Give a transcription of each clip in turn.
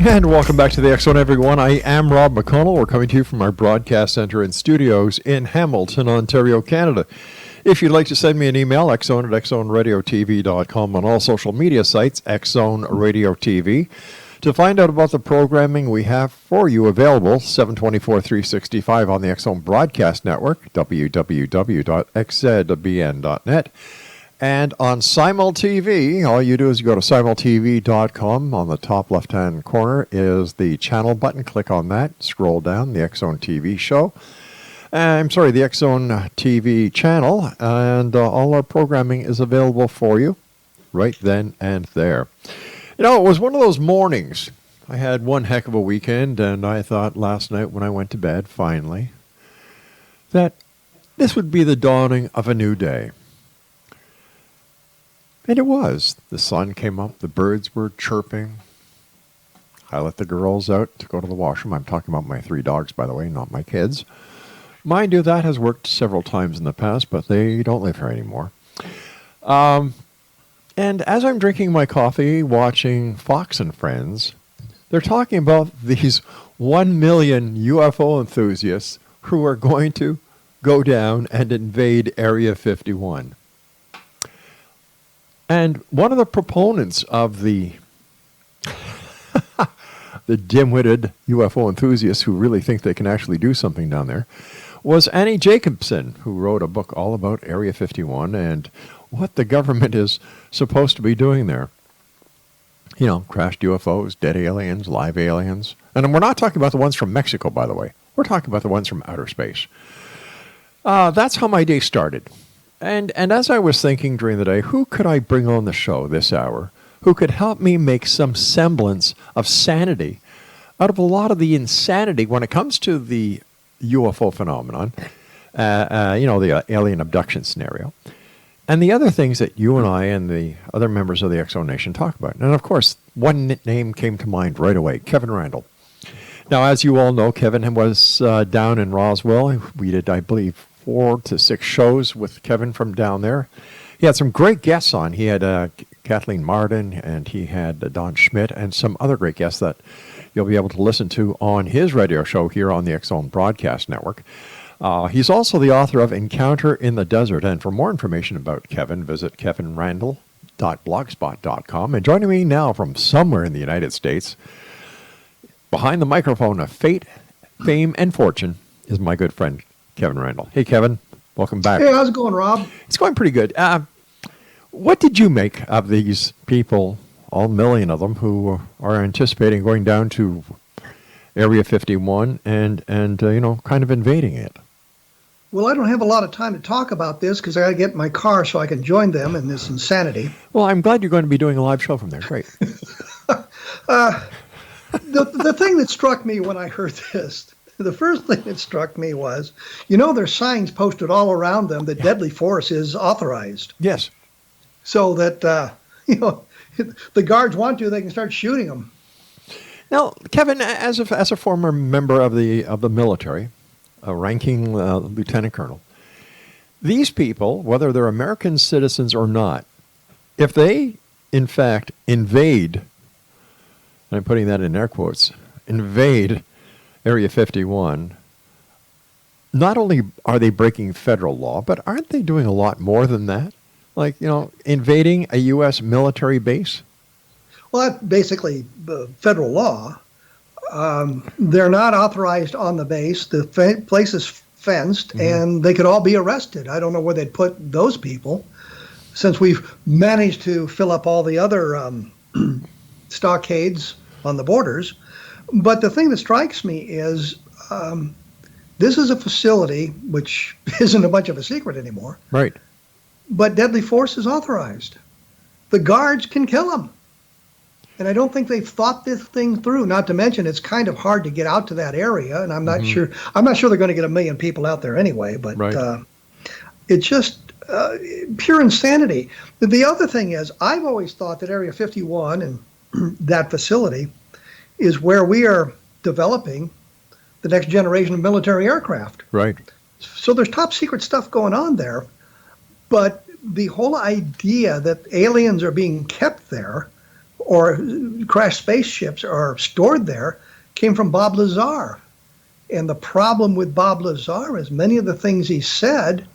And welcome back to the X Zone, everyone. I am Rob McConnell. We're coming to you from our broadcast center and studios in Hamilton, Ontario, Canada. If you'd like to send me an email, xzone at xzoneradiotv.com, on all social media sites, Xzone Radio TV. To find out about the programming we have for you available, 724-365 on the X Zone Broadcast Network, www.xzbn.net. And on SimulTV, all you do is you go to simultv.com. On the top left-hand corner is the channel button. Click on that. Scroll down, the X Zone TV show. The X Zone TV channel. And all our programming is available for you right then and there. You know, it was one of those mornings. I had one heck of a weekend, and I thought last night when I went to bed, finally, that this would be the dawning of a new day. And it was. The sun came up, the birds were chirping. I let the girls out to go to the washroom. I'm talking about my 3 dogs, by the way, not my kids. Mind you, that has worked several times in the past, but they don't live here anymore. And as I'm drinking my coffee, watching Fox and Friends, they're talking about these 1 million UFO enthusiasts who are going to go down and invade Area 51. And one of the proponents of the dim-witted UFO enthusiasts who really think they can actually do something down there was Annie Jacobsen, who wrote a book all about Area 51 and what the government is supposed to be doing there. You know, crashed UFOs, dead aliens, live aliens. And we're not talking about the ones from Mexico, by the way. We're talking about the ones from outer space. That's how my day started. And as I was thinking during the day, who could I bring on the show this hour who could help me make some semblance of sanity out of a lot of the insanity when it comes to the UFO phenomenon, the alien abduction scenario, and the other things that you and I and the other members of the X Zone Nation talk about. And, of course, one name came to mind right away, Kevin Randle. Now, as you all know, Kevin was down in Roswell. We did, I believe, 4 to 6 shows with Kevin from down there. He had some great guests on. He had Kathleen Martin, and he had Don Schmidt, and some other great guests that you'll be able to listen to on his radio show here on the X Zone Broadcast Network. He's also the author of Encounter in the Desert, and for more information about Kevin, visit kevinrandle.blogspot.com. And joining me now from somewhere in the United States, behind the microphone of fate, fame, and fortune, is my good friend, Kevin Randle. Hey, Kevin. Welcome back. Hey, how's it going, Rob? It's going pretty good. What did you make of these people, all million of them, who are anticipating going down to Area 51 and kind of invading it? Well, I don't have a lot of time to talk about this because I got to get in my car so I can join them in this insanity. Well, I'm glad you're going to be doing a live show from there. Great. The thing that struck me when I heard this, the first thing that struck me was, there's signs posted all around them that deadly force is authorized. Yes. So that, the guards want to, they can start shooting them. Now, Kevin, as a former member of the military, a ranking lieutenant colonel, these people, whether they're American citizens or not, if they, in fact, invade, and I'm putting that in air quotes, invade Area 51, not only are they breaking federal law, but aren't they doing a lot more than that? Like, invading a U.S. military base? Well, that's basically federal law. They're not authorized on the base. The place is fenced, and they could all be arrested. I don't know where they'd put those people, since we've managed to fill up all the other stockades on the borders. But the thing that strikes me is this is a facility which isn't a bunch of a secret anymore. Right. But deadly force is authorized. The guards can kill them. And I don't think they've thought this thing through, not to mention it's kind of hard to get out to that area. And I'm not sure they're going to get 1 million people out there anyway. But right. It's just pure insanity. The other thing is, I've always thought that Area 51 and that facility is where we are developing the next generation of military aircraft. Right. So there's top secret stuff going on there. But the whole idea that aliens are being kept there, or crashed spaceships are stored there came from Bob Lazar. And the problem with Bob Lazar is many of the things he said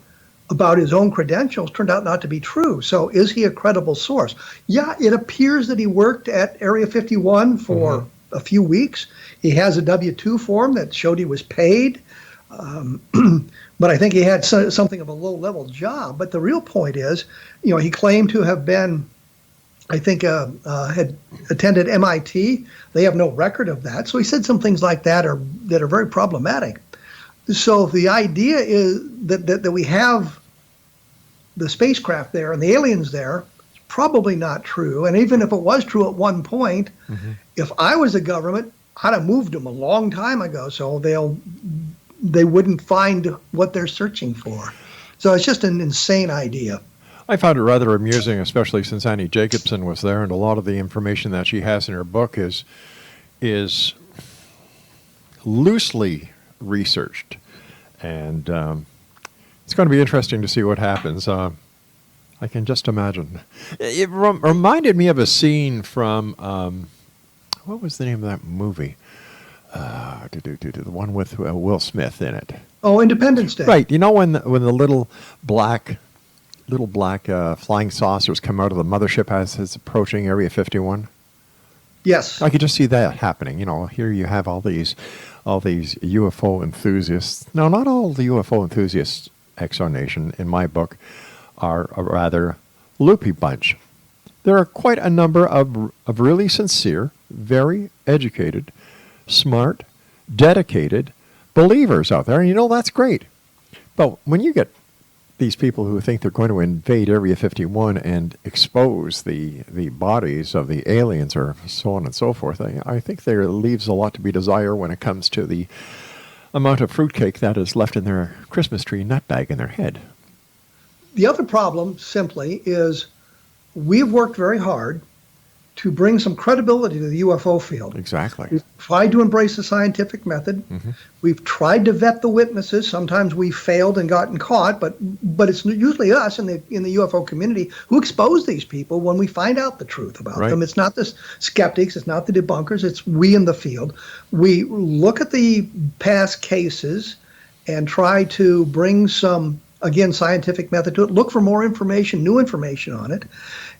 about his own credentials turned out not to be true. So is he a credible source? Yeah, it appears that he worked at Area 51 for a few weeks. He has a W-2 form that showed he was paid. But I think he had something of a low-level job. But the real point is, he claimed to have been, I think, had attended MIT. They have no record of that. So he said some things like that are very problematic. So the idea is that we have the spacecraft there and the aliens there, it's probably not true. And even if it was true at one point, if I was the government, I'd have moved them a long time ago. So they wouldn't find what they're searching for. So it's just an insane idea. I found it rather amusing, especially since Annie Jacobsen was there, and a lot of the information that she has in her book is loosely researched, and it's going to be interesting to see what happens. I can just imagine. It reminded me of a scene from what was the name of that movie? The one with Will Smith in it. Oh, Independence Day. Right. You know when the little black flying saucers come out of the mothership as it's approaching Area 51? Yes. I could just see that happening. Here you have all these UFO enthusiasts. Now, not all the UFO enthusiasts, Exonation, in my book, are a rather loopy bunch. There are quite a number of really sincere, very educated, smart, dedicated believers out there, and that's great. But when you get these people who think they're going to invade Area 51 and expose the bodies of the aliens or so on and so forth, I think there leaves a lot to be desired when it comes to the amount of fruitcake that is left in their Christmas tree nut bag in their head. The other problem simply is we've worked very hard to bring some credibility to the UFO field. Exactly. We've tried to embrace the scientific method. We've tried to vet the witnesses. Sometimes we've failed and gotten caught, but it's usually us in the UFO community who expose these people when we find out the truth about them. It's not the skeptics, it's not the debunkers, it's we in the field. We look at the past cases and try to bring some, again, scientific method to it, look for more information, new information on it,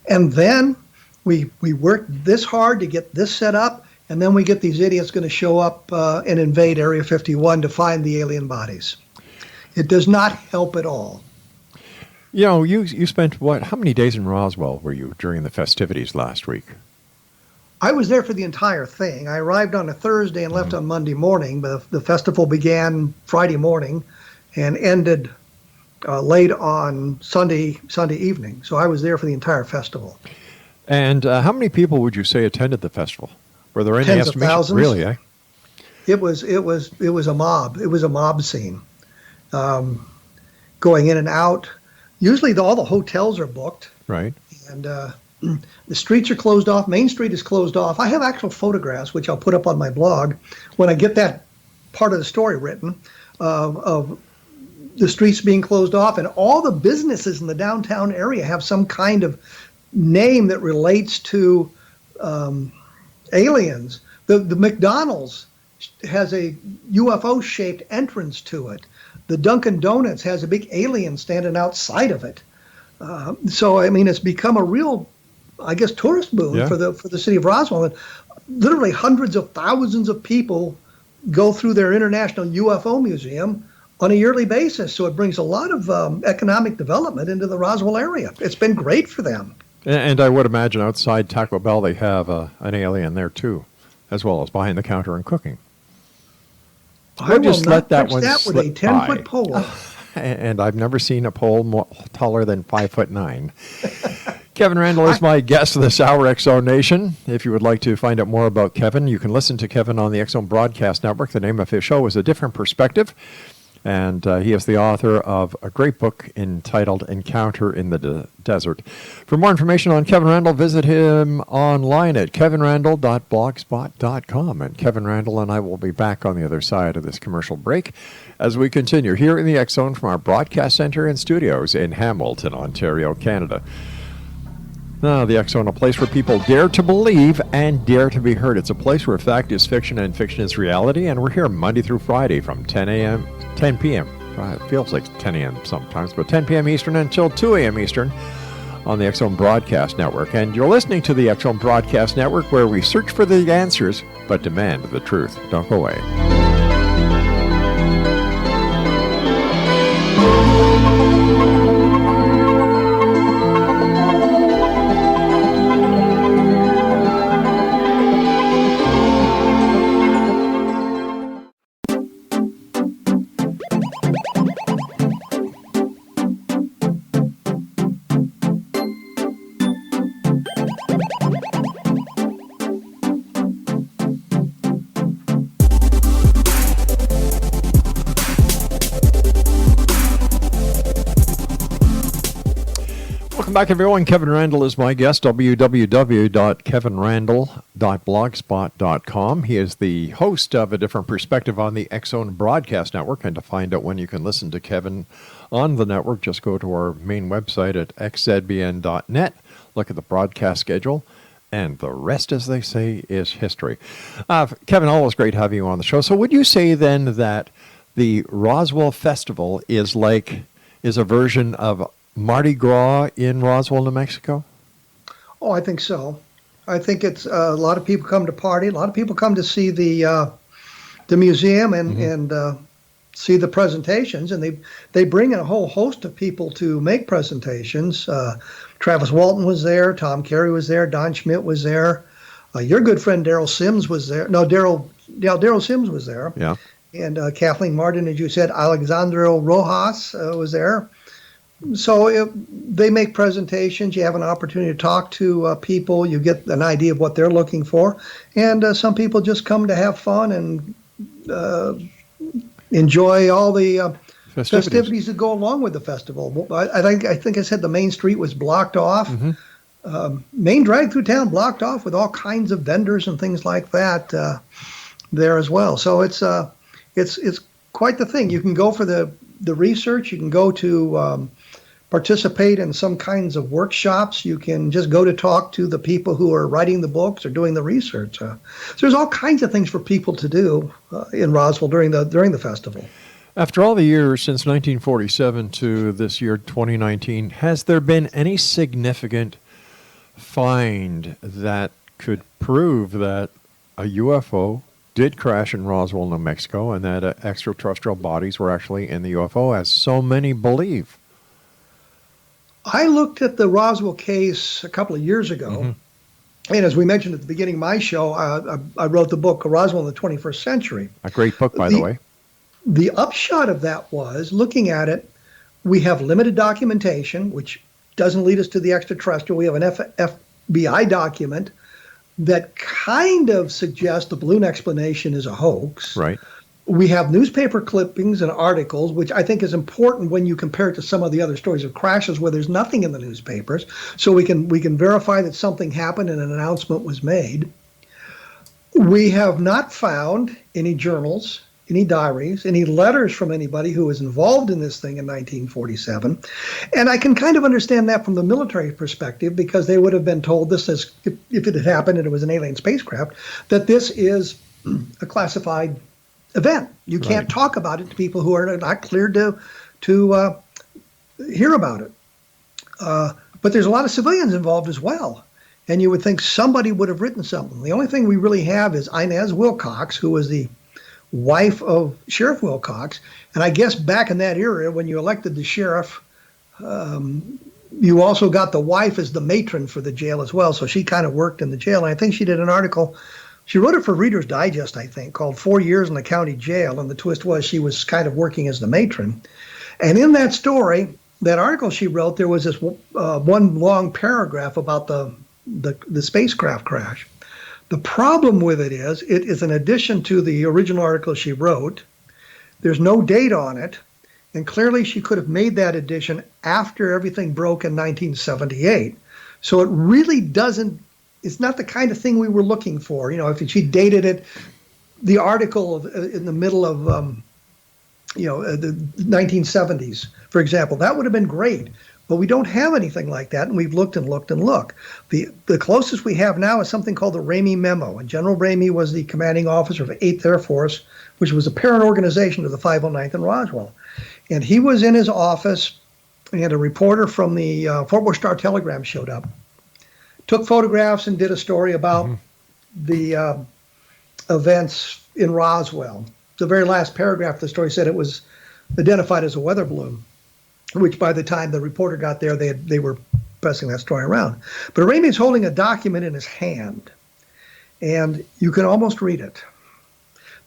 and then we work this hard to get this set up, and then we get these idiots going to show up and invade Area 51 to find the alien bodies. It does not help at all. You spent how many days in Roswell were you during the festivities last week? I was there for the entire thing. I arrived on a Thursday and left on Monday morning, but the festival began Friday morning and ended late on Sunday evening. So I was there for the entire festival. And how many people would you say attended the festival? Were there any Tens of estimations? thousands. Really, eh? It was a mob. It was a mob scene, going in and out. Usually, all the hotels are booked. Right. And the streets are closed off. Main Street is closed off. I have actual photographs, which I'll put up on my blog when I get that part of the story written, of the streets being closed off, and all the businesses in the downtown area have some kind of name that relates to aliens. The McDonald's has a UFO-shaped entrance to it. The Dunkin' Donuts has a big alien standing outside of it. So I mean, it's become a real, I guess, tourist boom for the city of Roswell. And literally hundreds of thousands of people go through their International UFO Museum on a yearly basis. So it brings a lot of economic development into the Roswell area. It's been great for them. And I would imagine outside Taco Bell they have an alien there too, as well as behind the counter and cooking. I will not touch one that with a 10-foot pole. And I've never seen a pole taller than 5'9". Kevin Randle is my guest this hour, X-Zone Nation. If you would like to find out more about Kevin, you can listen to Kevin on the X-Zone Broadcast Network. The name of his show is A Different Perspective. And he is the author of a great book entitled Encounter in the Desert. For more information on Kevin Randle, visit him online at kevinrandle.blogspot.com. And Kevin Randle and I will be back on the other side of this commercial break as we continue here in the X-Zone from our broadcast center and studios in Hamilton, Ontario, Canada. The X Zone, a place where people dare to believe and dare to be heard. It's a place where fact is fiction and fiction is reality, and we're here Monday through Friday from 10 p.m. It feels like 10 a.m. sometimes, but 10 p.m. Eastern until 2 a.m. Eastern on the X Zone Broadcast Network. And you're listening to the X Zone Broadcast Network, where we search for the answers but demand the truth. Don't go away. Back, everyone. Kevin Randle is my guest. www.kevinrandle.blogspot.com. He is the host of A Different Perspective on the X Zone Broadcast Network. And to find out when you can listen to Kevin on the network, just go to our main website at xzbn.net. Look at the broadcast schedule. And the rest, as they say, is history. Kevin, always great having you on the show. So would you say then that the Roswell Festival is a version of Mardi Gras in Roswell, New Mexico? Oh, I think so. I think it's a lot of people come to party. A lot of people come to see the museum and see the presentations, and they bring in a whole host of people to make presentations. Travis Walton was there, Tom Carey was there, Don Schmidt was there. Your good friend Daryl Sims was there. No, Daryl Sims was there. Yeah. And Kathleen Martin, as you said, Alexandro Rojas was there. So they make presentations. You have an opportunity to talk to people. You get an idea of what they're looking for. And some people just come to have fun and enjoy all the festivities that go along with the festival. I think I said the main street was blocked off. Main drag through town blocked off with all kinds of vendors and things like that there as well. So it's quite the thing. You can go for the research. You can go to participate in some kinds of workshops. You can just go to talk to the people who are writing the books or doing the research. So there's all kinds of things for people to do in Roswell during the festival. After all the years since 1947 to this year 2019, has there been any significant find that could prove that a UFO did crash in Roswell, New Mexico, and that extraterrestrial bodies were actually in the UFO, as so many believe? I looked at the Roswell case a couple of years ago, and as we mentioned at the beginning of my show, I wrote the book Roswell in the 21st Century. A great book, by the way. The upshot of that was, looking at it, we have limited documentation, which doesn't lead us to the extraterrestrial. We have an FBI document that kind of suggests the balloon explanation is a hoax. Right. We have newspaper clippings and articles, which I think is important when you compare it to some of the other stories of crashes where there's nothing in the newspapers. So we can verify that something happened and an announcement was made. We have not found any journals, any diaries, any letters from anybody who was involved in this thing in 1947. And I can kind of understand that from the military perspective, because they would have been told this is, if it had happened and it was an alien spacecraft, that this is a classified event. You can't talk about it to people who are not cleared to hear about it. But there's a lot of civilians involved as well. And you would think somebody would have written something. The only thing we really have is Inez Wilcox, who was the wife of Sheriff Wilcox. And I guess back in that era, when you elected the sheriff, you also got the wife as the matron for the jail as well. So she kind of worked in the jail. And I think she did an article. She wrote it for Reader's Digest, I think, called 4 Years in the County Jail. And the twist was she was kind of working as the matron. And in that story, that article she wrote, there was this one long paragraph about the spacecraft crash. The problem with it is an addition to the original article she wrote. There's no date on it. And clearly she could have made that addition after everything broke in 1978. So it really doesn't, it's not the kind of thing we were looking for. You know, if she dated it, the article in the middle of, the 1970s, for example, that would have been great. But we don't have anything like that, and we've looked and looked and looked. The closest we have now is something called the Ramey Memo, and General Ramey was the commanding officer of 8th Air Force, which was a parent organization to the 509th in Roswell. And he was in his office, and a reporter from the Fort Worth Star-Telegram showed up, took photographs, and did a story about the events in Roswell. The very last paragraph of the story said it was identified as a weather balloon, which by the time the reporter got there, they were passing that story around. But Ramey's holding a document in his hand, and you can almost read it.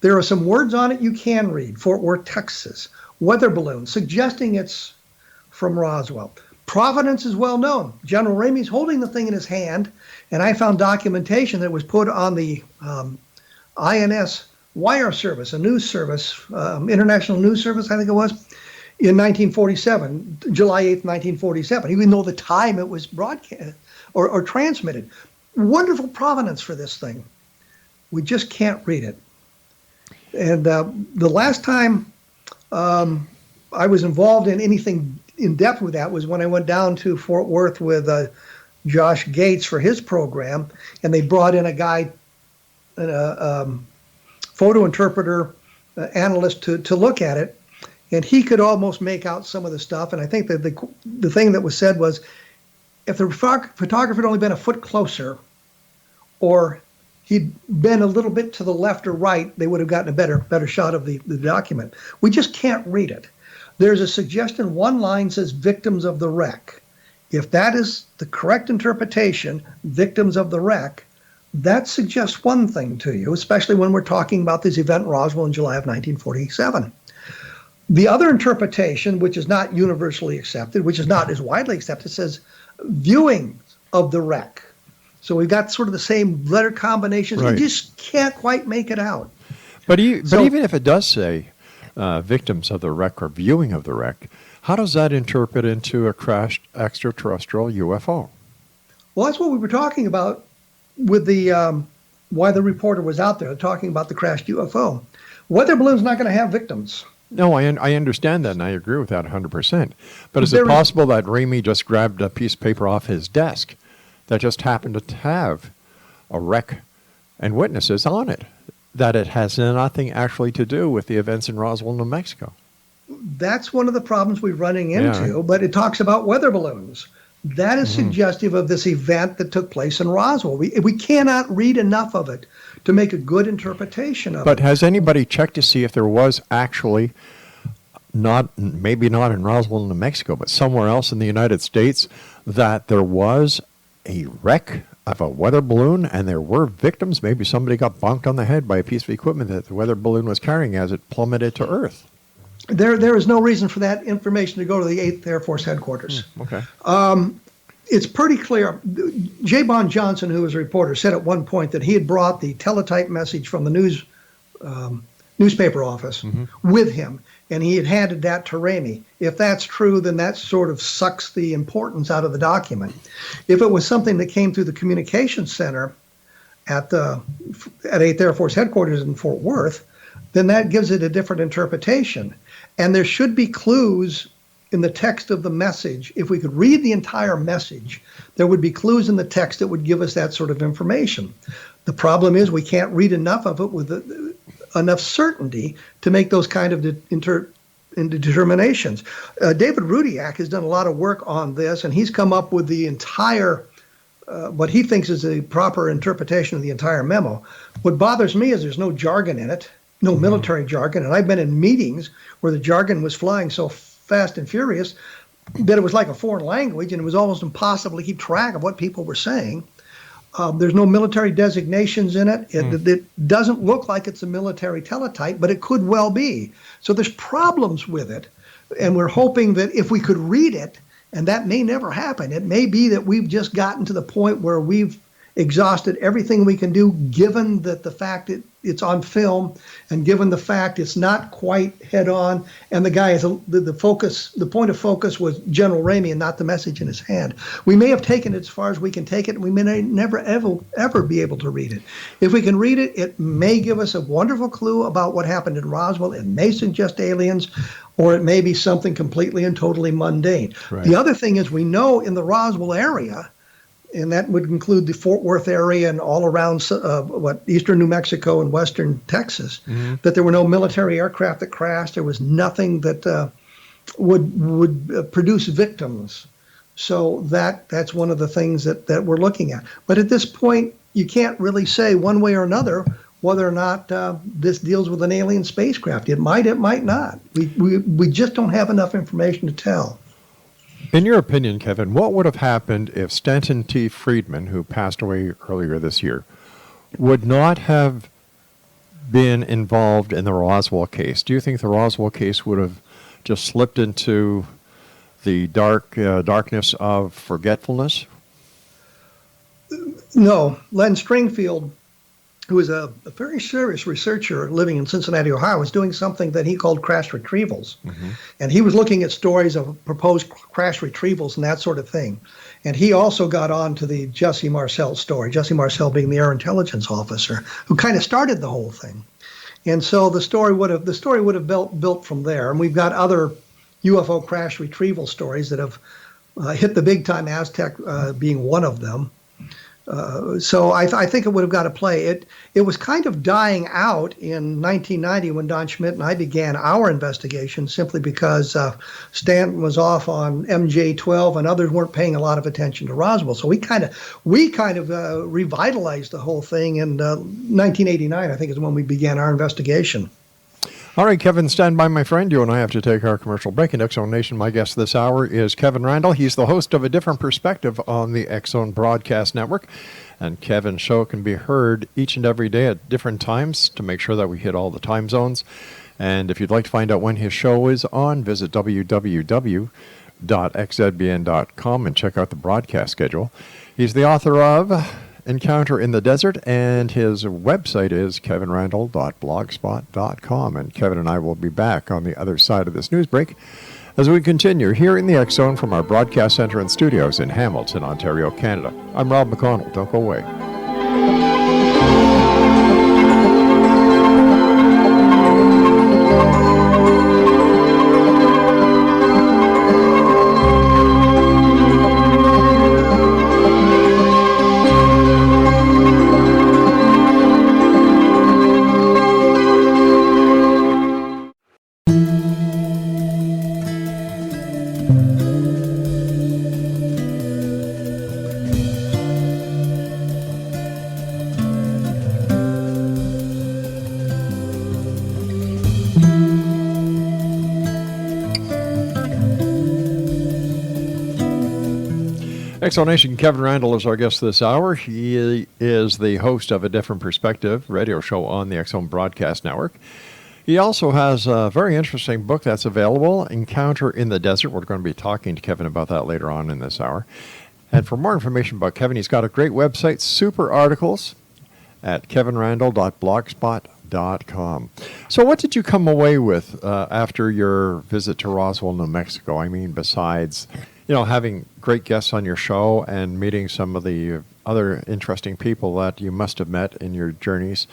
There are some words on it you can read. Fort Worth, Texas. Weather balloon, suggesting it's from Roswell. Providence is well known. General Ramey's holding the thing in his hand, and I found documentation that was put on the INS wire service, a news service, international news service, I think it was, in 1947, July 8th, 1947, even though the time it was broadcast or transmitted. Wonderful provenance for this thing. We just can't read it. And the last time I was involved in anything in depth with that was when I went down to Fort Worth with Josh Gates for his program, and they brought in a guy, photo interpreter, analyst to look at it, and he could almost make out some of the stuff. And I think that the thing that was said was, if the photographer had only been a foot closer, or he'd been a little bit to the left or right, they would have gotten a better shot of the document. We just can't read it. There's a suggestion, one line says victims of the wreck. If that is the correct interpretation, victims of the wreck, that suggests one thing to you, especially when we're talking about this event in Roswell in July of 1947. The other interpretation, which is not universally accepted, which is not as widely accepted, says viewing of the wreck. So we've got sort of the same letter combinations. Right. You just can't quite make it out. But even if it does say victims of the wreck or viewing of the wreck, how does that interpret into a crashed extraterrestrial UFO? Well, that's what we were talking about with the why the reporter was out there, talking about the crashed UFO. Weather balloon's not going to have victims. No, I understand that, and I agree with that 100%. But is it possible that Ramey just grabbed a piece of paper off his desk that just happened to have a wreck and witnesses on it, that it has nothing actually to do with the events in Roswell, New Mexico? That's one of the problems we're running into, Yeah. but it talks about weather balloons. That is suggestive of this event that took place in Roswell. We cannot read enough of it to make a good interpretation of it. But has anybody checked to see if there was actually, maybe not in Roswell, New Mexico, but somewhere else in the United States, that there was a wreck of a weather balloon and there were victims? Maybe somebody got bonked on the head by a piece of equipment that the weather balloon was carrying as it plummeted to Earth. There is no reason for that information to go to the 8th Air Force headquarters. Okay. It's pretty clear. J. Bond Johnson, who was a reporter, said at one point that he had brought the teletype message from the newspaper office with him, and he had handed that to Ramey. If that's true, then that sort of sucks the importance out of the document. If it was something that came through the communications center at 8th Air Force headquarters in Fort Worth, then that gives it a different interpretation. And there should be clues in the text of the message. If we could read the entire message, there would be clues in the text that would give us that sort of information. The problem is we can't read enough of it with enough certainty to make those kind of determinations. David Rudiak has done a lot of work on this, and he's come up with the entire, what he thinks is a proper interpretation of the entire memo. What bothers me is there's no jargon in it, no military jargon, and I've been in meetings where the jargon was flying so fast and furious that it was like a foreign language, and it was almost impossible to keep track of what people were saying. There's no military designations in it. It doesn't look like it's a military teletype, but it could well be. So there's problems with it, and we're hoping that if we could read it, and that may never happen, it may be that we've just gotten to the point where we've exhausted everything we can do, given that the fact that it's on film, and given the fact it's not quite head on, and the guy is the point of focus was General Ramey and not the message in his hand. We may have taken it as far as we can take it, and we may never ever be able to read it. If we can read it, it may give us a wonderful clue about what happened in Roswell. It may suggest aliens. or it may be something completely and totally mundane. Right. The other thing is we know in the Roswell area, and that would include the Fort Worth area and all around eastern New Mexico and western Texas, that there were no military aircraft that crashed. There was nothing that would produce victims. So that's one of the things that we're looking at. But at this point, you can't really say one way or another whether or not this deals with an alien spacecraft. It might not. We just don't have enough information to tell. In your opinion, Kevin, what would have happened if Stanton T. Friedman, who passed away earlier this year, would not have been involved in the Roswell case? Do you think the Roswell case would have just slipped into the darkness of forgetfulness? No. Len Stringfield, who is a very serious researcher living in Cincinnati, Ohio, was doing something that he called crash retrievals. And he was looking at stories of proposed crash retrievals and that sort of thing. And he also got on to the Jesse Marcel story, Jesse Marcel being the air intelligence officer who kind of started the whole thing. And so the story would have built from there. And we've got other UFO crash retrieval stories that have hit the big time, Aztec being one of them. So I think it would have got to play. It was kind of dying out in 1990 when Don Schmidt and I began our investigation, simply because Stanton was off on MJ-12 and others weren't paying a lot of attention to Roswell. So we kind of revitalized the whole thing in 1989, I think, is when we began our investigation. All right, Kevin, stand by, my friend. You and I have to take our commercial break. In X Zone Nation, my guest this hour is Kevin Randle. He's the host of A Different Perspective on the X Zone Broadcast Network. And Kevin's show can be heard each and every day at different times to make sure that we hit all the time zones. And if you'd like to find out when his show is on, visit www.xzbn.com and check out the broadcast schedule. He's the author of Encounter in the Desert, and his website is kevinrandle.blogspot.com. And Kevin and I will be back on the other side of this news break as we continue here in the X Zone from our broadcast center and studios in Hamilton, Ontario, Canada. I'm Rob McConnell. Don't go away. X Zone Nation, Kevin Randle is our guest this hour. He is the host of A Different Perspective radio show on the X Zone Broadcast Network. He also has a very interesting book that's available, Encounter in the Desert. We're going to be talking to Kevin about that later on in this hour. And for more information about Kevin, he's got a great website, super articles at kevinrandle.blogspot.com. So what did you come away with after your visit to Roswell, New Mexico? I mean, besides, having great guests on your show and meeting some of the other interesting people that you must have met in your journeys,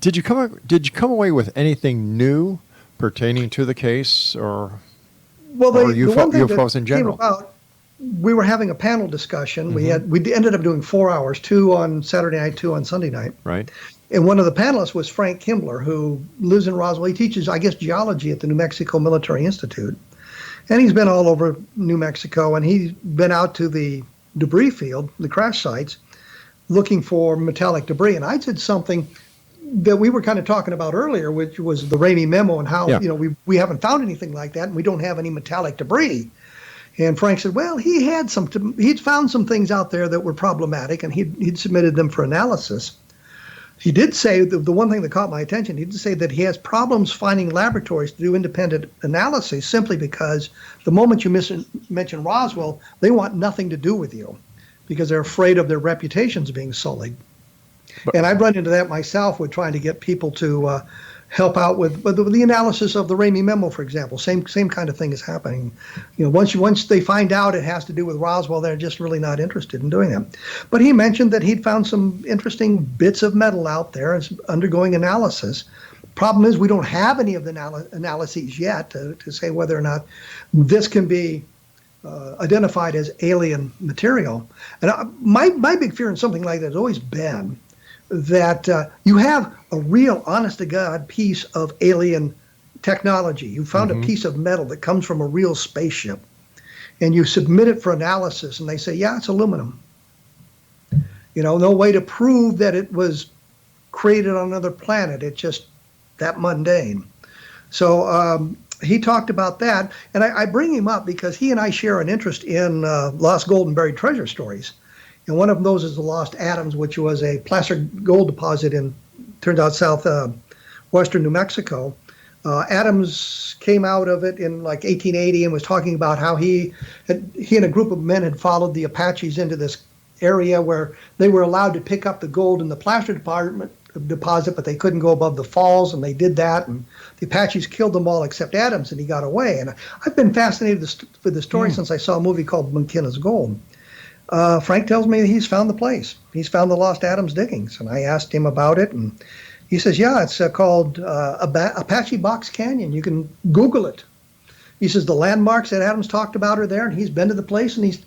did you come away with anything new pertaining to the case or UFOs in general? We were having a panel discussion. We ended up doing 4 hours, 2 on Saturday night, 2 on Sunday night. Right. And one of the panelists was Frank Kimbler, who lives in Roswell. He teaches, I guess, geology at the New Mexico Military Institute. And he's been all over New Mexico, and he's been out to the debris field, the crash sites, looking for metallic debris. And I said something that we were kind of talking about earlier, which was the Ramey memo and how, we haven't found anything like that, and we don't have any metallic debris. And Frank said, well, he'd found some things out there that were problematic, and he'd submitted them for analysis. He did say, the one thing that caught my attention, he did say that he has problems finding laboratories to do independent analysis simply because the moment you mention Roswell, they want nothing to do with you because they're afraid of their reputations being sullied. And I've run into that myself with trying to get people to help out with the analysis of the Ramey memo, for example. Same kind of thing is happening. Once they find out it has to do with Roswell, they're just really not interested in doing that. But he mentioned that he'd found some interesting bits of metal out there and undergoing analysis, Problem is, we don't have any of the analyses yet to say whether or not this can be identified as alien material. And my big fear in something like that has always been that you have a real, honest-to-God piece of alien technology. You found a piece of metal that comes from a real spaceship, and you submit it for analysis, and they say, yeah, it's aluminum. You know, no way to prove that it was created on another planet. It's just that mundane. So he talked about that, and I bring him up because he and I share an interest in lost gold and buried treasure stories. And one of those is the Lost Adams, which was a placer gold deposit in, turns out, southwestern New Mexico. Adams came out of it in like 1880 and was talking about how he and a group of men had followed the Apaches into this area where they were allowed to pick up the gold in the placer deposit, but they couldn't go above the falls, and they did that, and the Apaches killed them all except Adams, and he got away. And I've been fascinated with the story since I saw a movie called McKenna's Gold. Frank tells me that he's found the place. He's found the Lost Adams diggings, and I asked him about it, and he says, yeah, it's called Apache Box Canyon. You can Google it. He says the landmarks that Adams talked about are there, and he's been to the place, and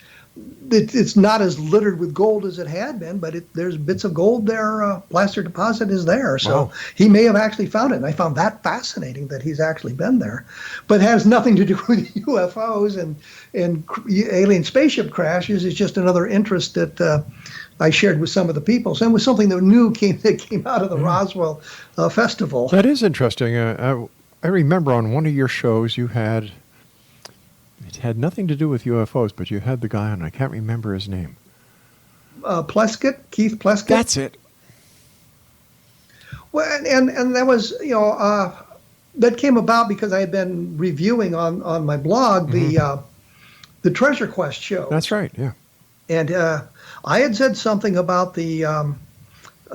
it's not as littered with gold as it had been, but there's bits of gold there. Placer deposit is there. So he may have actually found it. And I found that fascinating that he's actually been there. But it has nothing to do with UFOs and alien spaceship crashes. It's just another interest that I shared with some of the people. So it was something that came out of the Roswell festival. That is interesting. I remember on one of your shows you had... It had nothing to do with UFOs, but you had the guy on. I can't remember his name. Keith Pleskett. That's it. Well, and that was, that came about because I had been reviewing on my blog the Treasure Quest show. That's right, yeah. And I had said something about the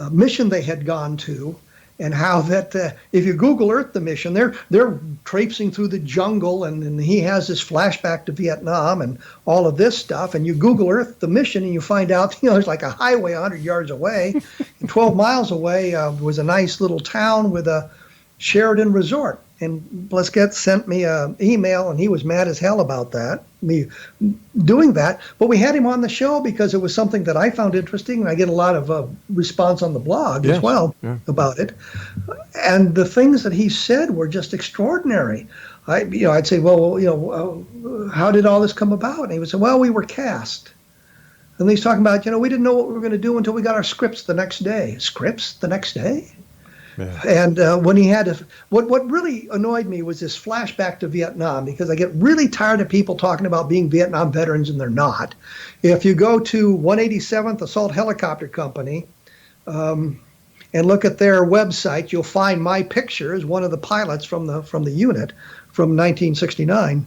mission they had gone to, and how that if you Google Earth the mission, they're traipsing through the jungle, and he has this flashback to Vietnam and all of this stuff. And you Google Earth the mission, and you find out, there's like a highway 100 yards away, and 12 miles away was a nice little town with a Sheraton resort. And Pleskett sent me an email, and he was mad as hell about that, me doing that. But we had him on the show because it was something that I found interesting, and I get a lot of response on the blog as well about it. And the things that he said were just extraordinary. I'd say, well, how did all this come about? And he would say, well, we were cast. And he's talking about, we didn't know what we were going to do until we got our scripts the next day. Scripts the next day? Yeah. And when he had to, what really annoyed me was this flashback to Vietnam, because I get really tired of people talking about being Vietnam veterans and they're not. If you go to 187th Assault Helicopter Company and look at their website, you'll find my picture as one of the pilots from the unit from 1969.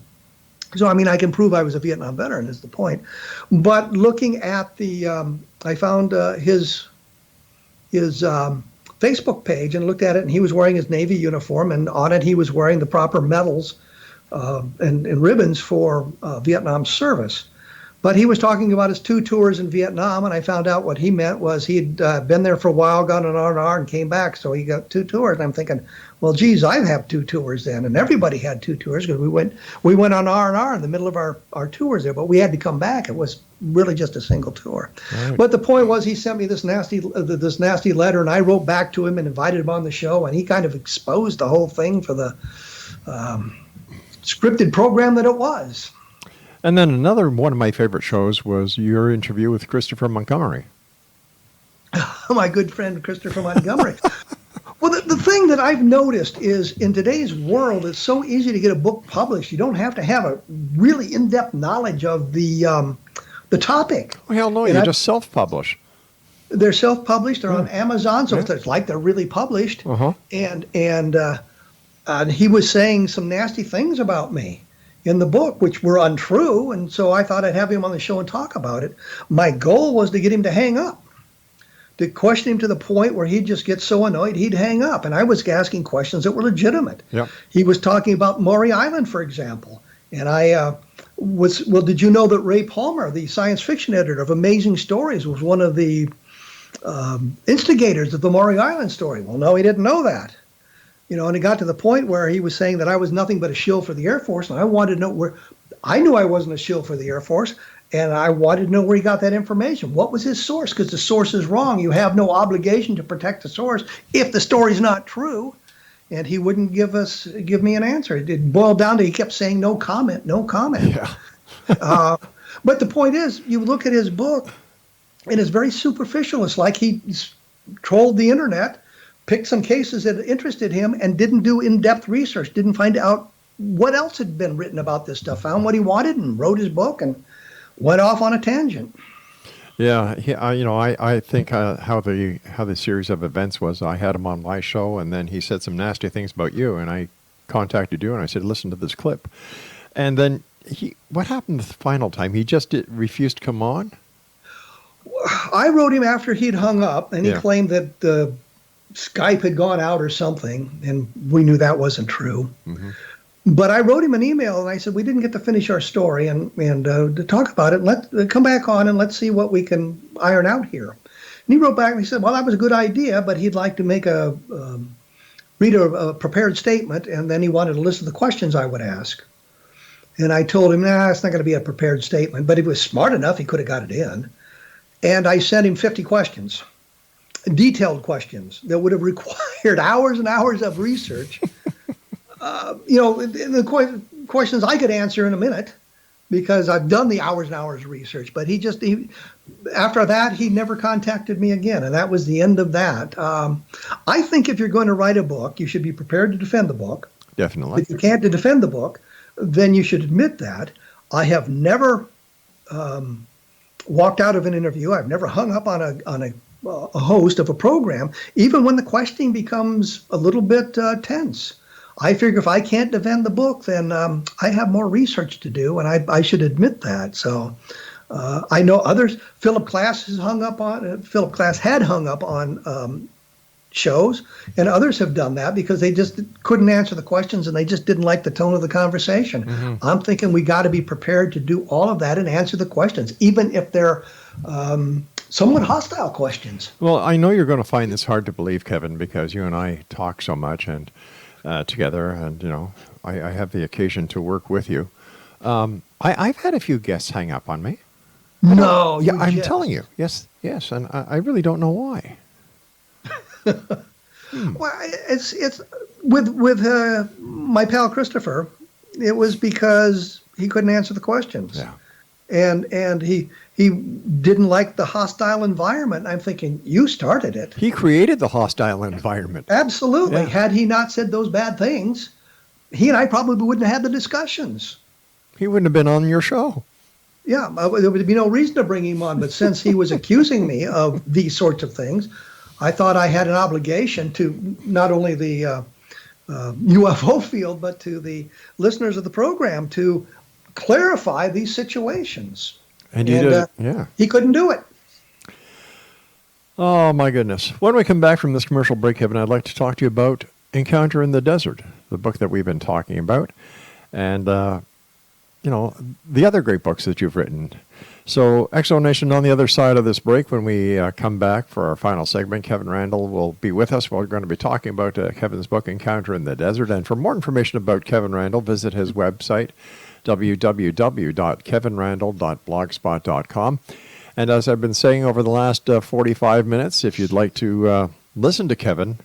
So, I can prove I was a Vietnam veteran is the point. But looking at I found his Facebook page and looked at it, and he was wearing his Navy uniform, and on it he was wearing the proper medals and ribbons for Vietnam service. But he was talking about his 2 tours in Vietnam, and I found out what he meant was he'd been there for a while, gone on R&R, and came back, so he got 2 tours. And I'm thinking, well, geez, I have 2 tours then, and everybody had 2 tours because we went on R&R in the middle of our tours there, but we had to come back. It was really just a single tour. Right. But the point was, he sent me this nasty letter, and I wrote back to him and invited him on the show, and he kind of exposed the whole thing for the scripted program that it was. And then another one of my favorite shows was your interview with Christopher Montgomery. My good friend Christopher Montgomery. Well, the thing that I've noticed is in today's world, it's so easy to get a book published. You don't have to have a really in-depth knowledge of the topic. Well, hell no, you just self-publish. They're self-published. They're on Amazon, so it's like they're really published. And he was saying some nasty things about me in the book, which were untrue, and so I thought I'd have him on the show and talk about it. My goal was to get him to hang up, to question him to the point where he'd just get so annoyed he'd hang up, and I was asking questions that were legitimate. Yep. He was talking about Maury Island, for example, and I did you know that Ray Palmer, the science fiction editor of Amazing Stories, was one of the instigators of the Maury Island story? Well, no, he didn't know that. And it got to the point where he was saying that I was nothing but a shill for the Air Force, and I wanted to know where. I knew I wasn't a shill for the Air Force, and I wanted to know where he got that information. What was his source? Because the source is wrong. You have no obligation to protect the source if the story's not true. And he wouldn't give me an answer. It boiled down to he kept saying no comment, no comment. Yeah. But the point is, you look at his book, and it's very superficial. It's like he trolled the internet, picked some cases that interested him, and didn't do in-depth research, didn't find out what else had been written about this stuff, found what he wanted and wrote his book and went off on a tangent. Yeah, I think how the series of events was, I had him on my show, and then he said some nasty things about you, and I contacted you, and I said, listen to this clip. And then what happened the final time? He just refused to come on? I wrote him after he'd hung up, and he Yeah. claimed that the Skype had gone out or something, and we knew that wasn't true. Mm-hmm. But I wrote him an email, and I said, we didn't get to finish our story and to talk about it. Let's come back on and let's see what we can iron out here. And he wrote back and he said, well, that was a good idea, but he'd like to make read a prepared statement, and then he wanted a list of the questions I would ask. And I told him, nah, it's not going to be a prepared statement, but he was smart enough, he could have got it in. And I sent him 50 questions, detailed questions that would have required hours and hours of research. The questions I could answer in a minute because I've done the hours and hours of research. But after that, he never contacted me again. And that was the end of that. I think if you're going to write a book, you should be prepared to defend the book. Definitely. If you can't defend the book, then you should admit that. I have never walked out of an interview. I've never hung up on a host of a program, even when the questioning becomes a little bit tense. I figure if I can't defend the book, then I have more research to do, and I should admit that. So I know others. Philip Klass had hung up on shows, and others have done that because they just couldn't answer the questions and they just didn't like the tone of the conversation. Mm-hmm. I'm thinking we got to be prepared to do all of that and answer the questions, even if they're somewhat hostile questions. Well, I know you're going to find this hard to believe, Kevin, because you and I talk so much and together, and I have the occasion to work with you. I've had a few guests hang up on me. No, yeah, I'm telling you, yes, and I really don't know why. Well, it's with my pal Christopher. It was because he couldn't answer the questions. Yeah. And he didn't like the hostile environment. I'm thinking, you started it. He created the hostile environment. Absolutely. Yeah. Had he not said those bad things, he and I probably wouldn't have had the discussions. He wouldn't have been on your show. Yeah, there would be no reason to bring him on. But since he was accusing me of these sorts of things, I thought I had an obligation to not only the UFO field, but to the listeners of the program to clarify these situations. And you did, yeah. He couldn't do it. Oh, my goodness. When we come back from this commercial break, Kevin, I'd like to talk to you about Encounter in the Desert, the book that we've been talking about, and, the other great books that you've written. So, Exo Nation, on the other side of this break, when we come back for our final segment, Kevin Randle will be with us. We're going to be talking about Kevin's book, Encounter in the Desert. And for more information about Kevin Randle, visit his website, www.kevinrandle.blogspot.com. And as I've been saying over the last 45 minutes, if you'd like to listen to Kevin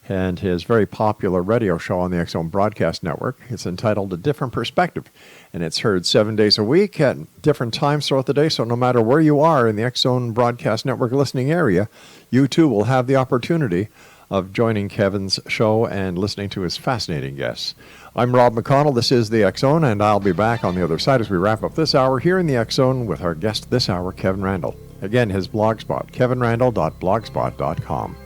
and his very popular radio show on the X Zone Broadcast Network, it's entitled A Different Perspective. And it's heard 7 days a week at different times throughout the day. So no matter where you are in the X Zone Broadcast Network listening area, you too will have the opportunity of joining Kevin's show and listening to his fascinating guests. I'm Rob McConnell. This is the X Zone, and I'll be back on the other side as we wrap up this hour here in the X Zone with our guest this hour, Kevin Randle. Again, his blogspot, kevinrandle.blogspot.com.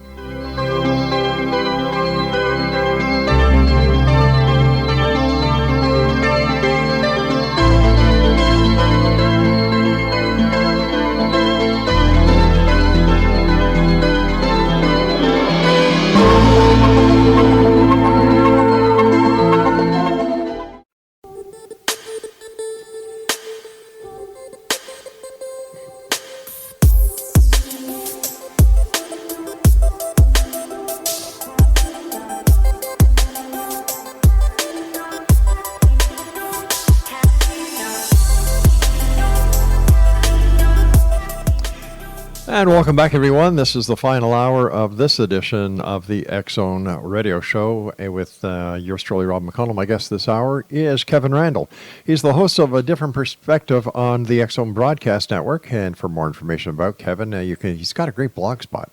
And welcome back, everyone. This is the final hour of this edition of the X-Zone Radio Show with yours truly, Rob McConnell. My guest this hour is Kevin Randle. He's the host of A Different Perspective on the X-Zone Broadcast Network. And for more information about Kevin, he's got a great blog spot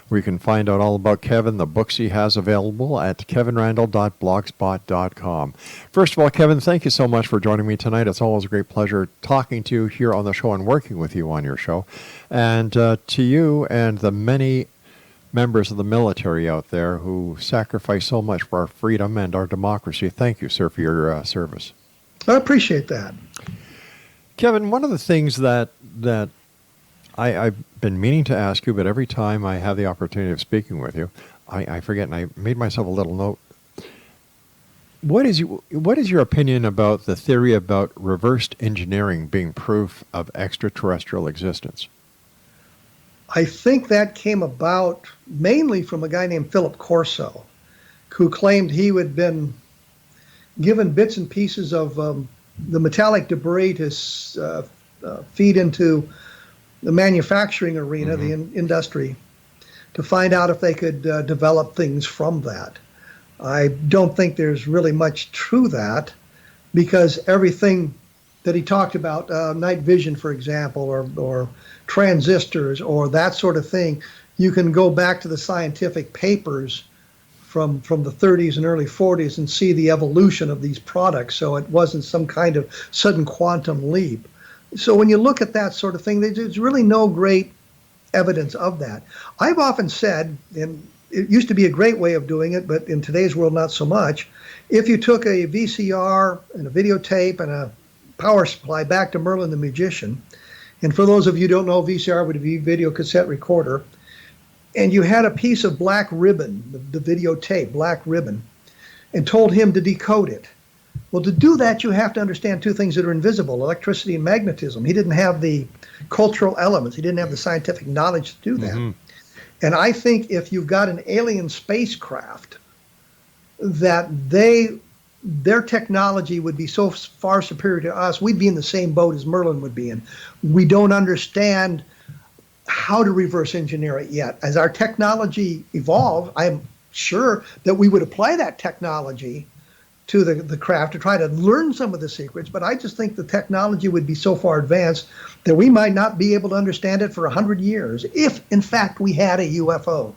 where you can find out all about Kevin, the books he has available at kevinrandle.blogspot.com. First of all, Kevin, thank you so much for joining me tonight. It's always a great pleasure talking to you here on the show and working with you on your show. And to you and the many members of the military out there who sacrifice so much for our freedom and our democracy, thank you, sir, for your service. I appreciate that. Kevin, one of the things that I've been meaning to ask you, but every time I have the opportunity of speaking with you, I forget, and I made myself a little note. What is your opinion about the theory about reversed engineering being proof of extraterrestrial existence? I think that came about mainly from a guy named Philip Corso, who claimed he had been given bits and pieces of the metallic debris to feed into the manufacturing arena, the industry, to find out if they could develop things from that. I don't think there's really much to that, because everything that he talked about, night vision, for example, or transistors, or that sort of thing, you can go back to the scientific papers from the 30s and early 40s and see the evolution of these products. So it wasn't some kind of sudden quantum leap. So when you look at that sort of thing, there's really no great evidence of that. I've often said, and it used to be a great way of doing it, but in today's world, not so much. If you took a VCR and a videotape and a power supply back to Merlin the Magician, and for those of you who don't know, VCR would be video cassette recorder, and you had a piece of black ribbon, the videotape, black ribbon, and told him to decode it. Well, to do that, you have to understand two things that are invisible, electricity and magnetism. He didn't have the cultural elements. He didn't have the scientific knowledge to do that. And I think if you've got an alien spacecraft, that their technology would be so far superior to us, we'd be in the same boat as Merlin would be in. We don't understand how to reverse engineer it yet. As our technology evolves, I'm sure that we would apply that technology to the craft to try to learn some of the secrets, but I just think the technology would be so far advanced that we might not be able to understand it for 100 years, if in fact we had a UFO.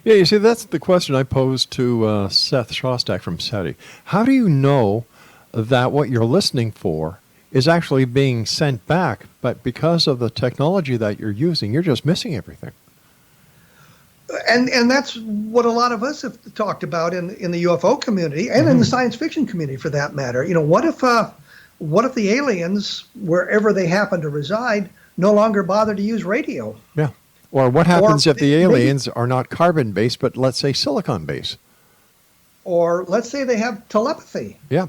Yeah, you see, that's the question I posed to Seth Shostak from SETI. How do you know that what you're listening for is actually being sent back, but because of the technology that you're using, you're just missing everything? And that's what a lot of us have talked about in the UFO community and in the science fiction community, for that matter. You know, what if the aliens, wherever they happen to reside, no longer bother to use radio? Yeah. Or what happens if the aliens are not carbon-based, but let's say silicon-based? Or let's say they have telepathy. Yeah.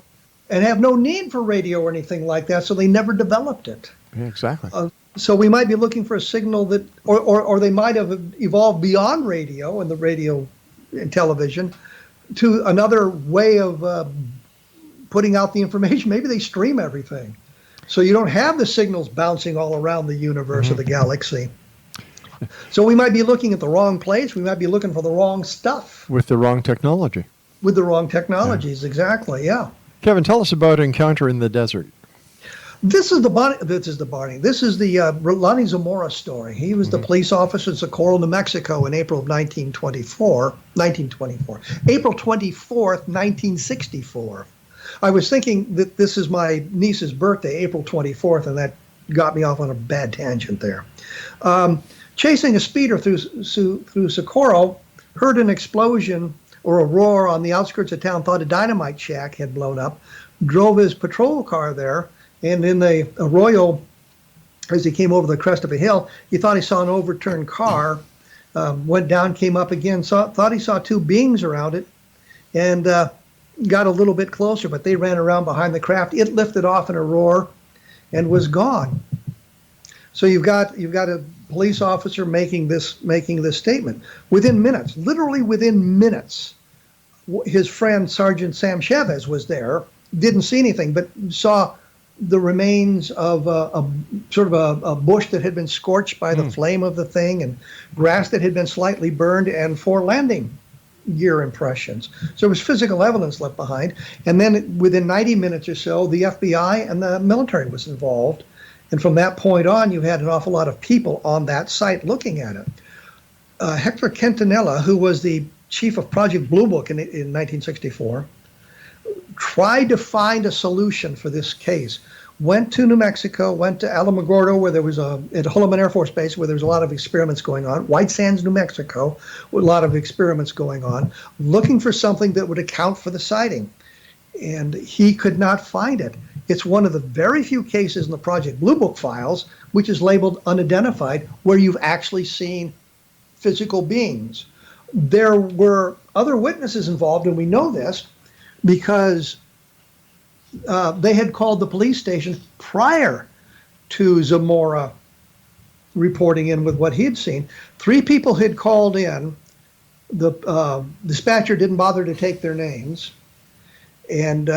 And have no need for radio or anything like that, so they never developed it. Yeah, exactly. So we might be looking for a signal that, or they might have evolved beyond radio and the radio and television to another way of putting out the information. Maybe they stream everything. So you don't have the signals bouncing all around the universe or the galaxy. So we might be looking at the wrong place. We might be looking for the wrong stuff. With the wrong technology. With the wrong technologies, exactly, yeah. Kevin, tell us about Encounter in the Desert. This is the Lonnie Zamora story. He was the police officer in Socorro, New Mexico in April of 1924. April 24th, 1964. I was thinking that this is my niece's birthday, April 24th, and that got me off on a bad tangent there. Chasing a speeder through Socorro, heard an explosion or a roar on the outskirts of town, thought a dynamite shack had blown up, drove his patrol car there, and in the arroyo, as he came over the crest of a hill, he thought he saw an overturned car, went down, came up again, thought he saw two beings around it, and got a little bit closer, but they ran around behind the craft. It lifted off in a roar and was gone. So you've got a police officer making this statement. Within minutes, literally within minutes, his friend Sergeant Sam Chavez was there, didn't see anything, but saw the remains of a sort of a bush that had been scorched by the flame of the thing, and grass that had been slightly burned, and 4 landing gear impressions. So there was physical evidence left behind. And then within 90 minutes or so, the FBI and the military was involved. And from that point on, you had an awful lot of people on that site looking at it. Hector Quintanilla, who was the chief of Project Blue Book in 1964, tried to find a solution for this case. Went to New Mexico, went to Alamogordo, where there was at Holloman Air Force Base, where there was a lot of experiments going on. White Sands, New Mexico, with a lot of experiments going on, looking for something that would account for the sighting. And he could not find it. It's one of the very few cases in the Project Blue Book files, which is labeled unidentified, where you've actually seen physical beings. There were other witnesses involved, and we know this because they had called the police station prior to Zamora reporting in with what he had seen. 3 people had called in. The dispatcher didn't bother to take their names. And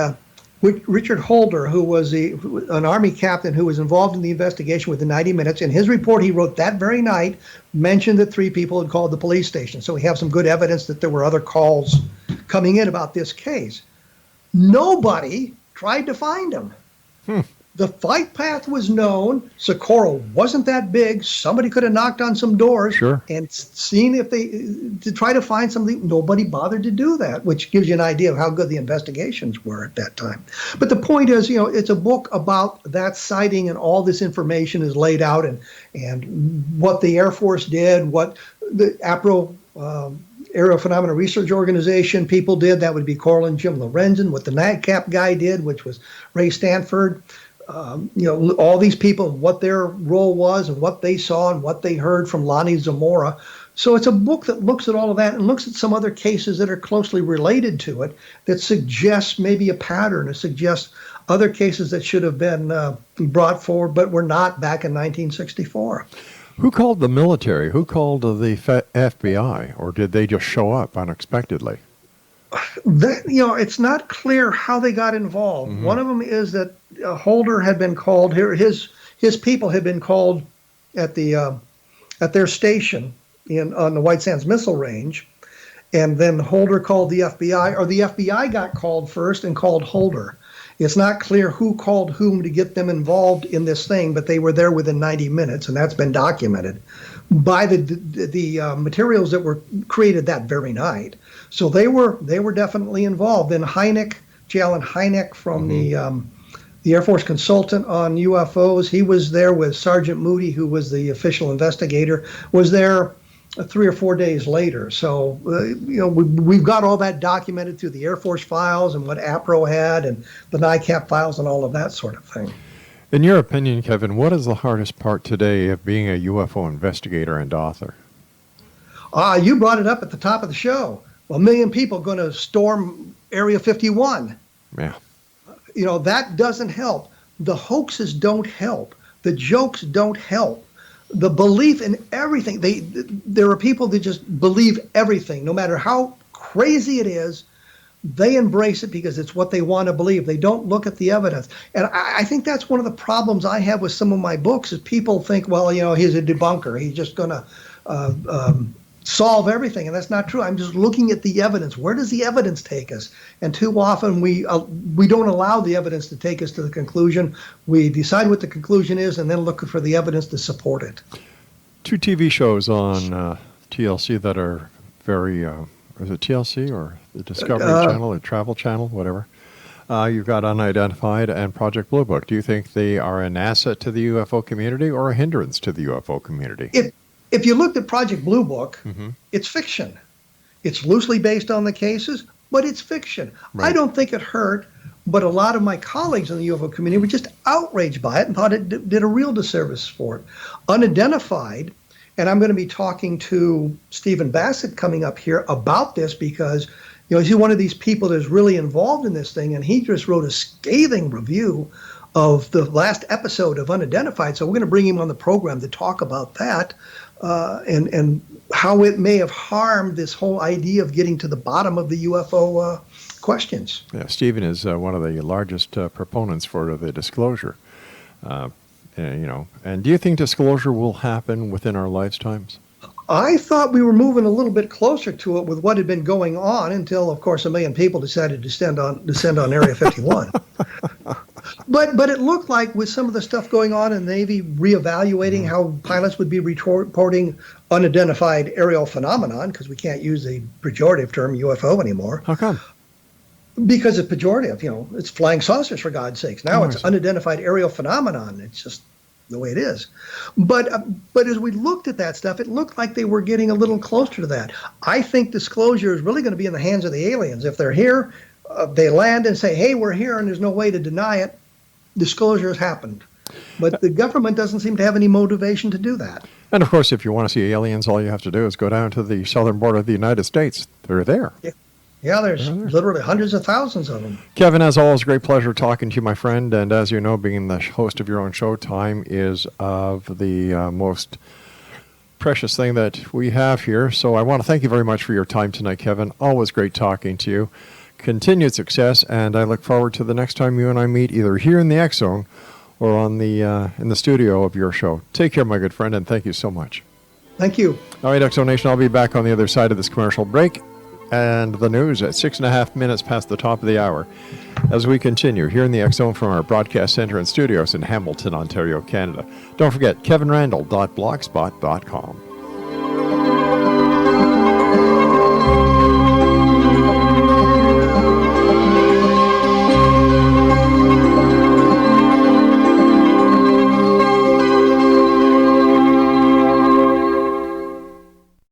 Richard Holder, who was an Army captain who was involved in the investigation within 90 minutes, in his report he wrote that very night, mentioned that 3 people had called the police station. So we have some good evidence that there were other calls coming in about this case. Nobody tried to find him. The flight path was known. Socorro wasn't that big. Somebody could have knocked on some doors and seen if to try to find something. Nobody bothered to do that, which gives you an idea of how good the investigations were at that time. But the point is, it's a book about that sighting, and all this information is laid out, and what the Air Force did, what the APRO Aerial Phenomena Research Organization people did. That would be Coral and Jim Lorenzen. What the NICAP guy did, which was Ray Stanford. All these people, what their role was and what they saw and what they heard from Lonnie Zamora. So it's a book that looks at all of that and looks at some other cases that are closely related to it that suggests maybe a pattern, or suggests other cases that should have been brought forward but were not back in 1964. Who called the military? Who called the FBI? Or did they just show up unexpectedly? It's not clear how they got involved. One of them is that Holder had been called here. His people had been called at their station on the White Sands Missile Range, and then Holder called the FBI, or the FBI got called first and called Holder. It's not clear who called whom to get them involved in this thing, but they were there within 90 minutes, and that's been documented by the materials that were created that very night. So they were definitely involved. Then Hynek, J. Allen Hynek from the Air Force consultant on UFOs, he was there with Sergeant Moody, who was the official investigator, was there 3 or 4 days later. So, we've got all that documented through the Air Force files and what APRO had and the NICAP files and all of that sort of thing. In your opinion, Kevin, what is the hardest part today of being a UFO investigator and author? You brought it up at the top of the show. 1 million people going to storm Area 51. Yeah. That doesn't help. The hoaxes don't help. The jokes don't help. The belief in everything. There are people that just believe everything, no matter how crazy it is. They embrace it because it's what they want to believe. They don't look at the evidence. And I think that's one of the problems I have with some of my books, is people think, well, he's a debunker. He's just going to solve everything. And that's not true. I'm just looking at the evidence. Where does the evidence take us? And too often we don't allow the evidence to take us to the conclusion. We decide what the conclusion is and then look for the evidence to support it. 2 TV shows on TLC that are very, is it TLC or the Discovery Channel or Travel Channel, whatever? You've got Unidentified and Project Blue Book. Do you think they are an asset to the UFO community or a hindrance to the UFO community? If you looked at Project Blue Book, it's fiction. It's loosely based on the cases, but it's fiction. Right. I don't think it hurt, but a lot of my colleagues in the UFO community were just outraged by it and thought it did a real disservice for it. Unidentified, and I'm going to be talking to Stephen Bassett coming up here about this because, he's one of these people that's really involved in this thing, and he just wrote a scathing review of the last episode of Unidentified. So we're going to bring him on the program to talk about that. And how it may have harmed this whole idea of getting to the bottom of the UFO questions. Yeah, Stephen is one of the largest proponents for the disclosure. And do you think disclosure will happen within our lifetimes? I thought we were moving a little bit closer to it with what had been going on until, of course, 1 million people decided to descend on Area 51. But it looked like with some of the stuff going on in the Navy, reevaluating how pilots would be reporting unidentified aerial phenomenon, because we can't use the pejorative term UFO anymore. How come? Because it's pejorative, it's flying saucers, for God's sakes. Now it's unidentified aerial phenomenon. It's just the way it is. But as we looked at that stuff, it looked like they were getting a little closer to that. I think disclosure is really going to be in the hands of the aliens. If they're here, they land and say, hey, we're here, and there's no way to deny it. Disclosure has happened. But the government doesn't seem to have any motivation to do that. And of course, if you want to see aliens, all you have to do is go down to the southern border of the United States. They're there. Yeah, there's literally hundreds of thousands of them. Kevin, as always, great pleasure talking to you, my friend. And as you know, being the host of your own show, time is of the most precious thing that we have here. So I want to thank you very much for your time tonight, Kevin. Always great talking to you. Continued success, and I look forward to the next time you and I meet, either here in the X Zone or on the in the studio of your show. Take care, my good friend, and thank you so much. Thank you. All right, X Zone Nation, I'll be back on the other side of this commercial break and the news at 6.5 minutes past the top of the hour as we continue here in the X Zone from our broadcast center and studios in Hamilton, Ontario, Canada. Don't forget, kevinrandle.blogspot.com.